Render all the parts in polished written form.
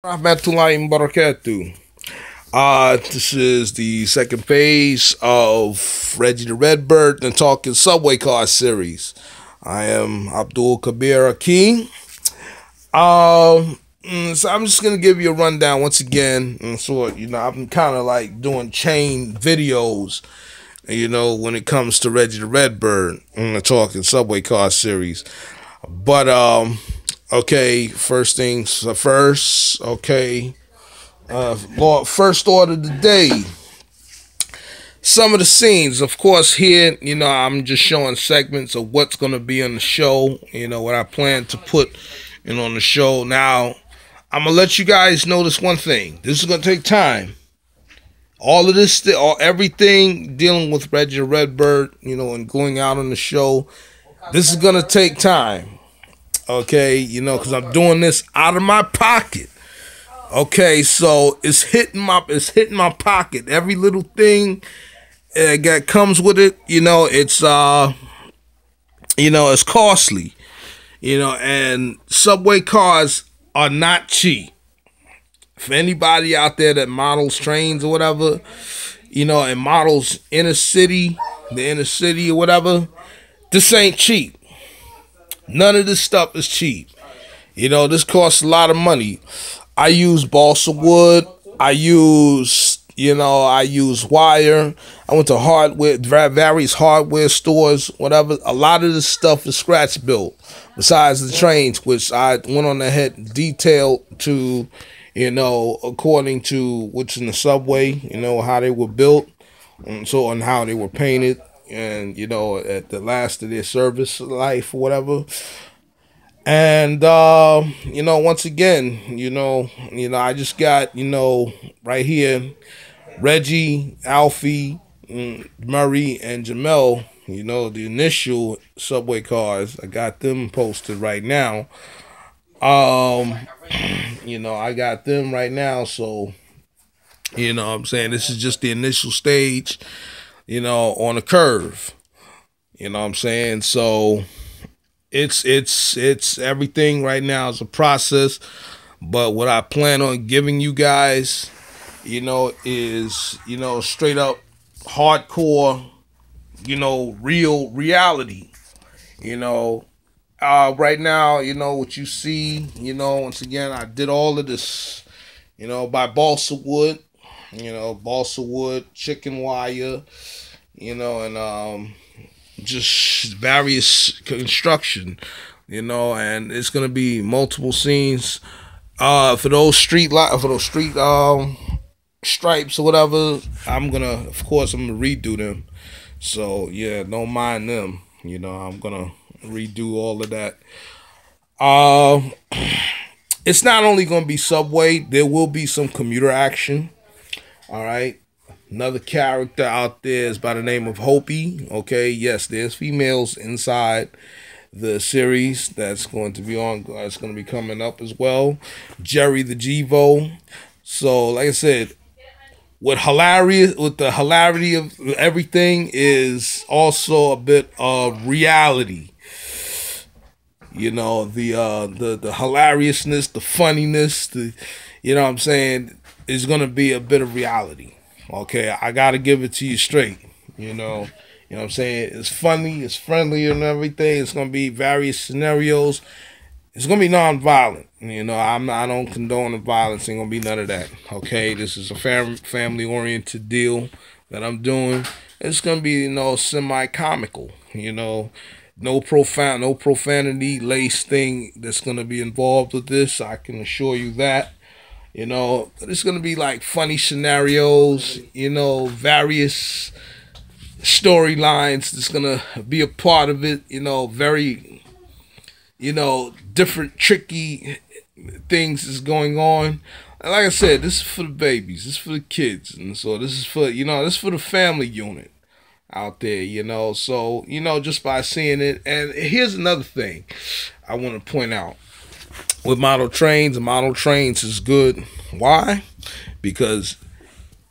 Rahmatullahi Barakatuh. This is the second phase of Reggie the Redbird and Talking Subway Car series. I am Abdul Kabir Akeem. So I'm just gonna give you a rundown once again. And so I'm kind of like doing chain videos. When it comes to Reggie the Redbird and the Talking Subway Car series. But okay, first things first. Okay, first order of the day. Some of the scenes, of course, here, I'm just showing segments of what's going to be on the show, what I plan to put, on the show. Now, I'm going to let you guys know this one thing. This is going to take time. All of this, everything dealing with Reggie Redbird, and going out on the show, this is going to take time. Okay, because I'm doing this out of my pocket. Okay, so it's hitting my pocket. Every little thing that comes with it, it's costly. And subway cars are not cheap. For anybody out there that models trains or whatever, and models the inner city or whatever, this ain't cheap. None of this stuff is cheap. This costs a lot of money. I use balsa wood. I use wire. I went to various hardware stores, whatever. A lot of this stuff is scratch built. Besides the trains, which I went on ahead detailed to, according to what's in the subway, how they were built, and how they were painted, and at the last of their service life or whatever. And once again, I just got right here Reggie, Alfie, Murray, and Jamel, the initial subway cars. I got them posted right now. I got them right now, so what I'm saying, this is just the initial stage, on a curve. What I'm saying? So it's everything right now is a process. But what I plan on giving you guys, is straight up hardcore, real reality. Right now, what you see, once again, I did all of this, by balsa wood, chicken wire, and just various construction, and it's gonna be multiple scenes. For those street stripes or whatever, I'm gonna redo them. So yeah, don't mind them. I'm gonna redo all of that. Uh, it's not only gonna be subway. There will be some commuter action. All right. Another character out there is by the name of Hopi. Okay, yes, there's females inside the series that's going to be on. It's going to be coming up as well. Jerry the Jevo. So, like I said, with the hilarity of everything is also a bit of reality. The hilariousness, the funniness, what I'm saying, is going to be a bit of reality. Okay, I gotta give it to you straight. What I'm saying? It's funny, it's friendly, and everything. It's gonna be various scenarios. It's gonna be non-violent. I don't condone the violence. Ain't gonna be none of that. Okay, this is a family-oriented deal that I'm doing. It's gonna be semi-comical. No profanity laced thing that's gonna be involved with this. I can assure you that. It's gonna be like funny scenarios, various storylines that's gonna be a part of it, very, different tricky things is going on. And like I said, this is for the babies, this is for the kids, and so this is for the family unit out there, So, just by seeing it. And here's another thing I want to point out. With model trains is good. Why? Because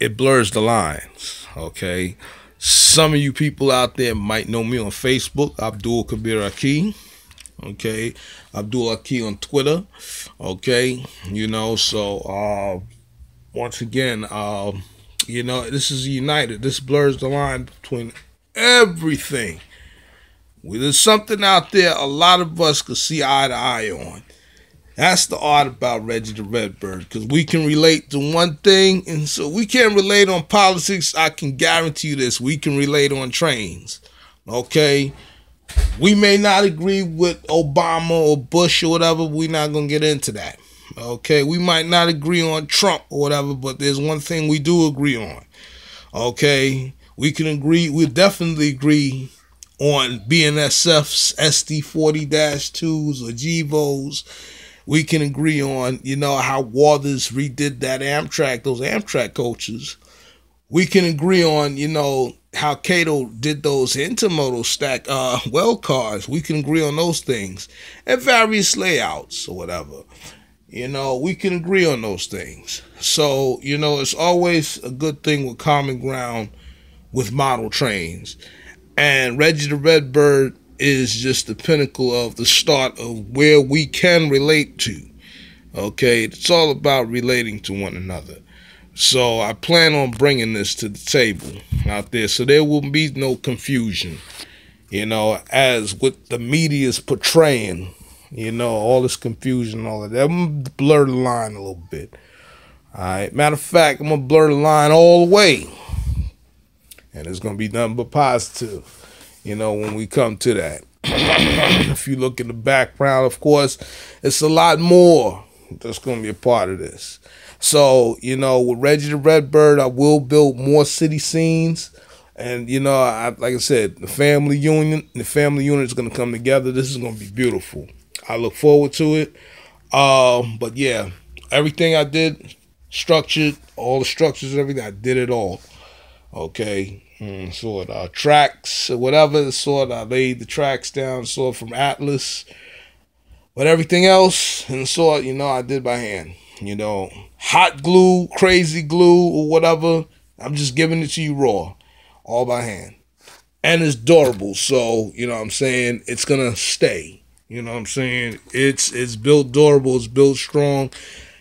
it blurs the lines. Okay. Some of you people out there might know me on Facebook, Abdul Kabir Akeem. Okay, Abdul Aki on Twitter. Okay, so once again, this is united. This blurs the line between everything. There's something out there a lot of us could see eye to eye on. That's the art about Reggie the Redbird, because we can relate to one thing, and so we can't relate on politics. I can guarantee you this: we can relate on trains. Okay, we may not agree with Obama or Bush or whatever. We're not gonna get into that. Okay, we might not agree on Trump or whatever, but there's one thing we do agree on. Okay, we can agree. We'll definitely agree on BNSF's SD40-2s or GEVOs. We can agree on, how Walters redid that Amtrak, those Amtrak coaches. We can agree on, how Cato did those intermodal stack well cars. We can agree on those things and various layouts or whatever. We can agree on those things. So, it's always a good thing with common ground with model trains. And Reggie the Redbird is just the pinnacle of the start of where we can relate to. Okay, it's all about relating to one another. So I plan on bringing this to the table out there, so there will be no confusion, as what the media is portraying, all this confusion, all of that. I'm gonna blur the line a little bit. All right, matter of fact, I'm gonna blur the line all the way, and it's gonna be nothing but positive. When we come to that. If you look in the background, of course, it's a lot more that's going to be a part of this. So, with Reggie the Redbird, I will build more city scenes. And, like I said, the family unit is going to come together. This is going to be beautiful. I look forward to it. But, yeah, everything I did, structured, all the structures, everything, I did it all. Okay. Tracks or whatever, I laid the tracks down, from Atlas, but everything else, and I did by hand. Hot glue, crazy glue, or whatever. I'm just giving it to you raw, all by hand, and it's durable. So what I'm saying, it's gonna stay. What I'm saying, it's built durable, it's built strong.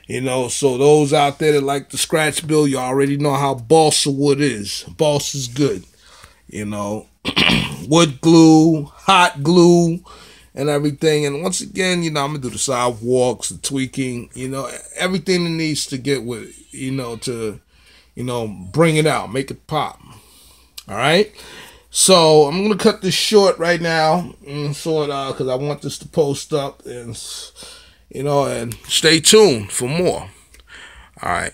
So those out there that like the scratch build, you already know how balsa wood is. Balsa is good. Wood glue, hot glue, and everything. And once again, I'm going to do the sidewalks, the tweaking, everything that needs to get with, to, bring it out, make it pop. All right? So I'm going to cut this short right now, because I want this to post up and... and stay tuned for more. All right.